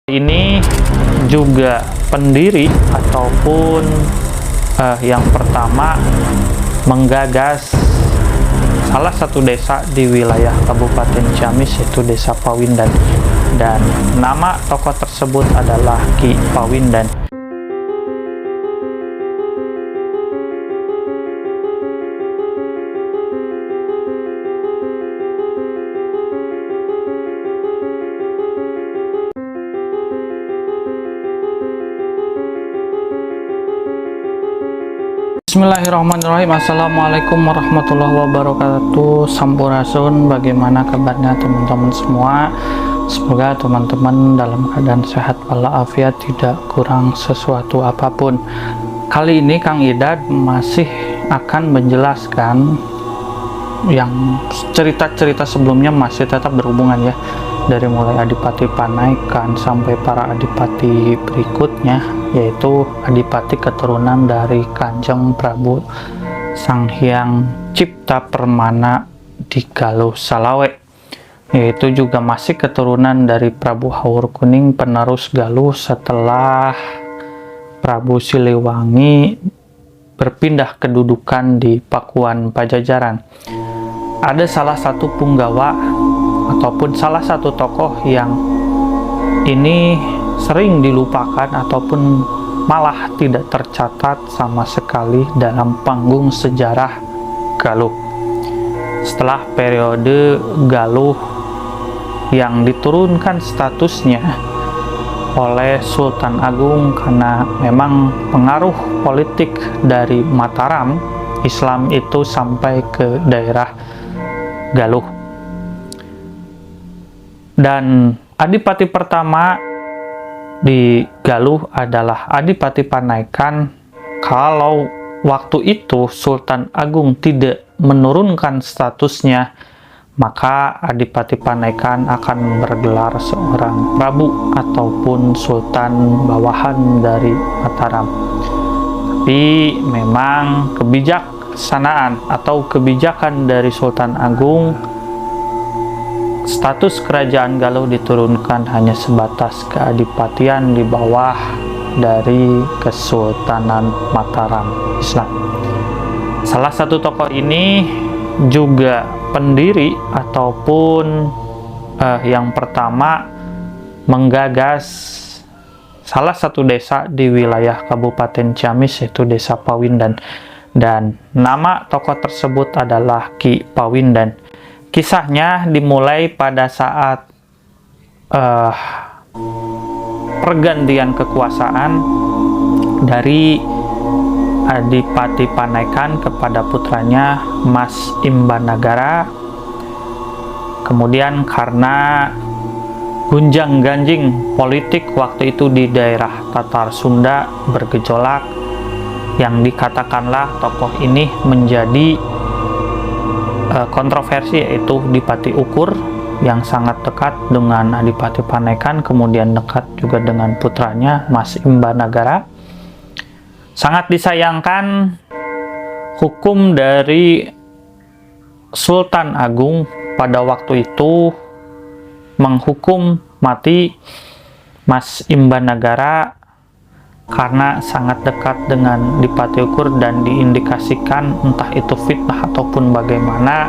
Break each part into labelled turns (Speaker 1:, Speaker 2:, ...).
Speaker 1: Ini juga pendiri ataupun yang pertama menggagas salah satu desa di wilayah Kabupaten Ciamis, yaitu Desa Pawindan, dan nama tokoh tersebut adalah Ki Pawindan. Bismillahirrahmanirrahim. Assalamualaikum warahmatullahi wabarakatuh. Sampurasun. Bagaimana kabarnya teman-teman semua? Semoga teman-teman dalam keadaan sehat walafiat, tidak kurang sesuatu apapun. Kali ini Kang Idad masih akan menjelaskan yang cerita-cerita sebelumnya masih tetap berhubungan ya, dari mulai Adipati Panaikan sampai para adipati berikutnya, yaitu adipati keturunan dari Kanjeng Prabu Sanghyang Cipta Permana di Galuh Salawe, yaitu juga masih keturunan dari Prabu Hawurkuning penerus Galuh setelah Prabu Siliwangi berpindah kedudukan di Pakuan Pajajaran. Ada salah satu punggawa ataupun salah satu tokoh yang ini sering dilupakan ataupun malah tidak tercatat sama sekali dalam panggung sejarah Galuh. Setelah periode Galuh yang diturunkan statusnya oleh Sultan Agung karena memang pengaruh politik dari Mataram, Islam itu sampai ke daerah Galuh. Dan adipati pertama di Galuh adalah Adipati Panaikan. Kalau waktu itu Sultan Agung tidak menurunkan statusnya, maka Adipati Panaikan akan bergelar seorang Prabu ataupun Sultan bawahan dari Mataram. Tapi memang kebijaksanaan atau kebijakan dari Sultan Agung, status kerajaan Galuh diturunkan hanya sebatas keadipatian di bawah dari Kesultanan Mataram Islam. Salah satu tokoh ini juga pendiri ataupun yang pertama menggagas salah satu desa di wilayah Kabupaten Ciamis, yaitu Desa Pawindan, dan nama tokoh tersebut adalah Ki Pawindan. Kisahnya dimulai pada saat pergantian kekuasaan dari Adipati Panaikan kepada putranya Mas Imbanagara. Kemudian karena gunjang-ganjing politik waktu itu di daerah Tatar Sunda bergejolak, yang dikatakanlah tokoh ini menjadi kontroversi, yaitu Dipati Ukur yang sangat dekat dengan Adipati Panaikan, kemudian dekat juga dengan putranya Mas Imbanagara. Sangat disayangkan hukum dari Sultan Agung pada waktu itu menghukum mati Mas Imbanagara karena sangat dekat dengan Dipati Ukur dan diindikasikan entah itu fitnah ataupun bagaimana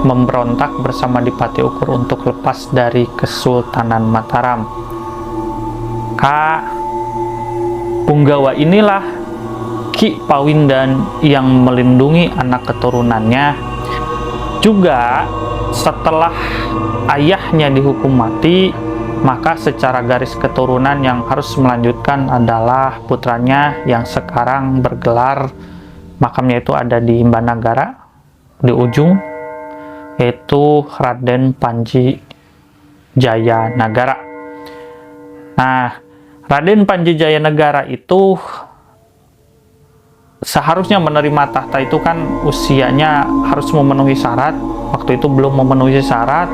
Speaker 1: memberontak bersama Dipati Ukur untuk lepas dari Kesultanan Mataram. Punggawa inilah Ki Pawindan yang melindungi anak keturunannya. Juga setelah ayahnya dihukum mati, maka secara garis keturunan yang harus melanjutkan adalah putranya yang sekarang bergelar makamnya itu ada di Imbanagara di ujung, yaitu Raden Panji Jayanagara. Nah, Raden Panji Jayanagara itu seharusnya menerima tahta itu kan usianya harus memenuhi syarat. Waktu itu belum memenuhi syarat,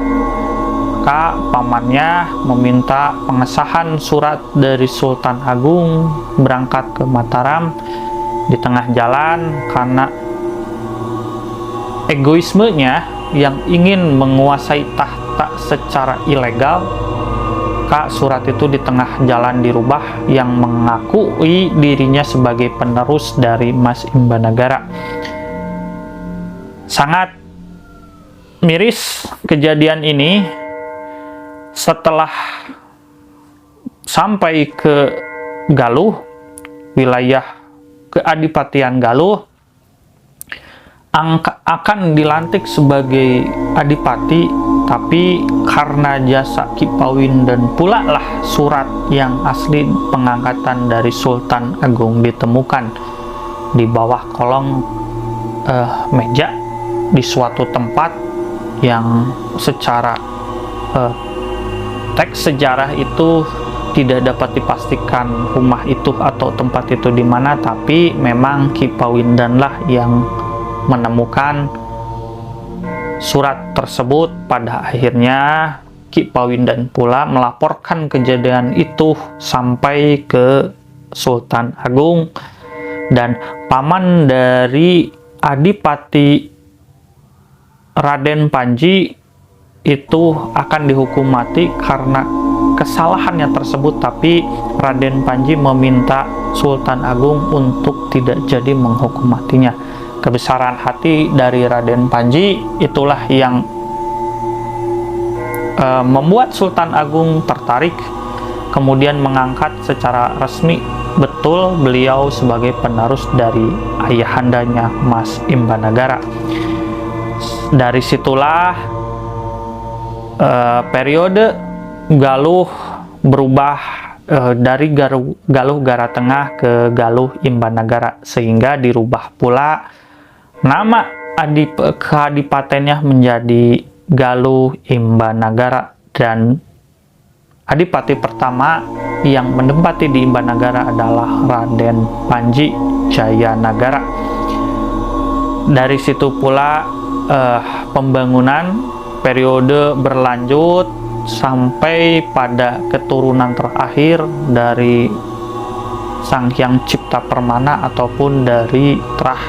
Speaker 1: maka pamannya meminta pengesahan surat dari Sultan Agung berangkat ke Mataram. Di tengah jalan, karena egoismenya yang ingin menguasai tahta secara ilegal, maka surat itu di tengah jalan dirubah yang mengakui dirinya sebagai penerus dari Mas Imbanagara. Sangat miris kejadian ini. Setelah sampai ke Galuh, wilayah keadipatian Galuh, akan dilantik sebagai adipati, tapi karena jasa Ki Pawindan pula lah surat yang asli pengangkatan dari Sultan Agung ditemukan di bawah kolong meja di suatu tempat yang secara teks sejarah itu tidak dapat dipastikan rumah itu atau tempat itu di mana, tapi memang Ki Pawindan lah yang menemukan surat tersebut. Pada akhirnya Ki Pawindan pula melaporkan kejadian itu sampai ke Sultan Agung, dan paman dari Adipati Raden Panji itu akan dihukum mati karena kesalahannya tersebut, tapi Raden Panji meminta Sultan Agung untuk tidak jadi menghukum matinya. Kebesaran hati dari Raden Panji itulah yang membuat Sultan Agung tertarik, kemudian mengangkat secara resmi betul beliau sebagai penerus dari ayahandanya Mas Imbanagara. Dari situlah periode Galuh berubah dari Galuh Gara Tengah ke Galuh Imbanagara, sehingga dirubah pula nama keadipatennya menjadi Galuh Imbanagara, dan adipati pertama yang menempati di Imbanagara adalah Raden Panji Jayanagara. Dari situ pula pembangunan periode berlanjut sampai pada keturunan terakhir dari Sang Hyang Cipta Permana ataupun dari terah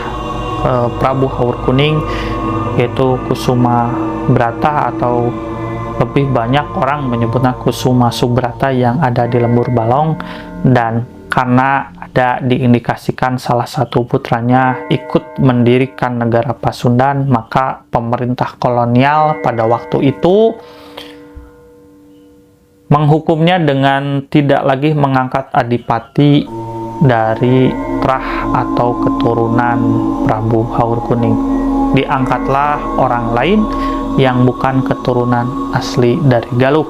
Speaker 1: Prabu Haur Kuning, yaitu Kusuma Brata, atau lebih banyak orang menyebutnya Kusuma Subrata yang ada di Lembur Balong. Dan karena ada diindikasikan salah satu putranya ikut mendirikan negara Pasundan, maka pemerintah kolonial pada waktu itu menghukumnya dengan tidak lagi mengangkat adipati dari terah atau keturunan Prabu Haur Kuning. Diangkatlah orang lain yang bukan keturunan asli dari Galuh.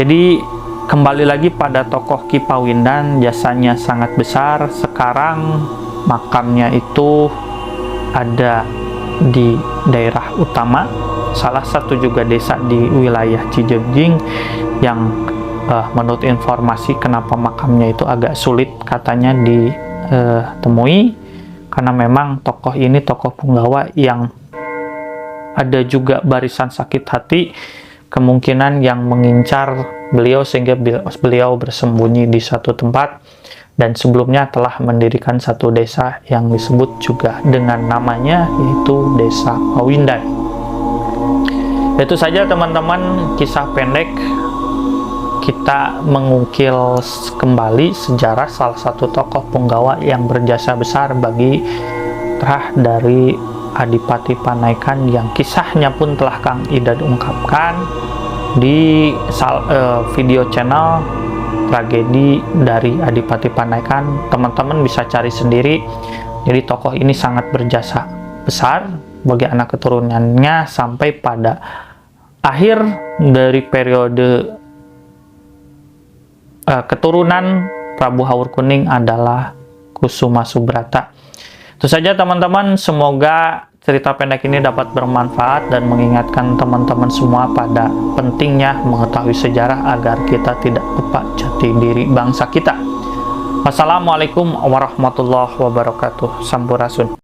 Speaker 1: Jadi kembali lagi pada tokoh Ki Pawindan, jasanya sangat besar. Sekarang makamnya itu ada di daerah utama, salah satu juga desa di wilayah Cijengjing, yang menurut informasi kenapa makamnya itu agak sulit katanya ditemui, karena memang tokoh ini tokoh punggawa yang ada juga barisan sakit hati, kemungkinan yang mengincar beliau sehingga beliau bersembunyi di satu tempat, dan sebelumnya telah mendirikan satu desa yang disebut juga dengan namanya, yaitu Desa Pawindan. Itu saja teman-teman kisah pendek kita mengukil kembali sejarah salah satu tokoh punggawa yang berjasa besar bagi terah dari Adipati Panaikan, yang kisahnya pun telah Kang Idad ungkapkan di video channel Tragedi dari Adipati Panaikan. Teman-teman bisa cari sendiri. Jadi tokoh ini sangat berjasa besar bagi anak keturunannya sampai pada akhir dari periode keturunan Prabu Haur Kuning adalah Kusuma Subrata. Itu saja teman-teman, semoga cerita pendek ini dapat bermanfaat dan mengingatkan teman-teman semua pada pentingnya mengetahui sejarah agar kita tidak lupa jati diri bangsa kita. Wassalamualaikum warahmatullahi wabarakatuh. Sampurasun.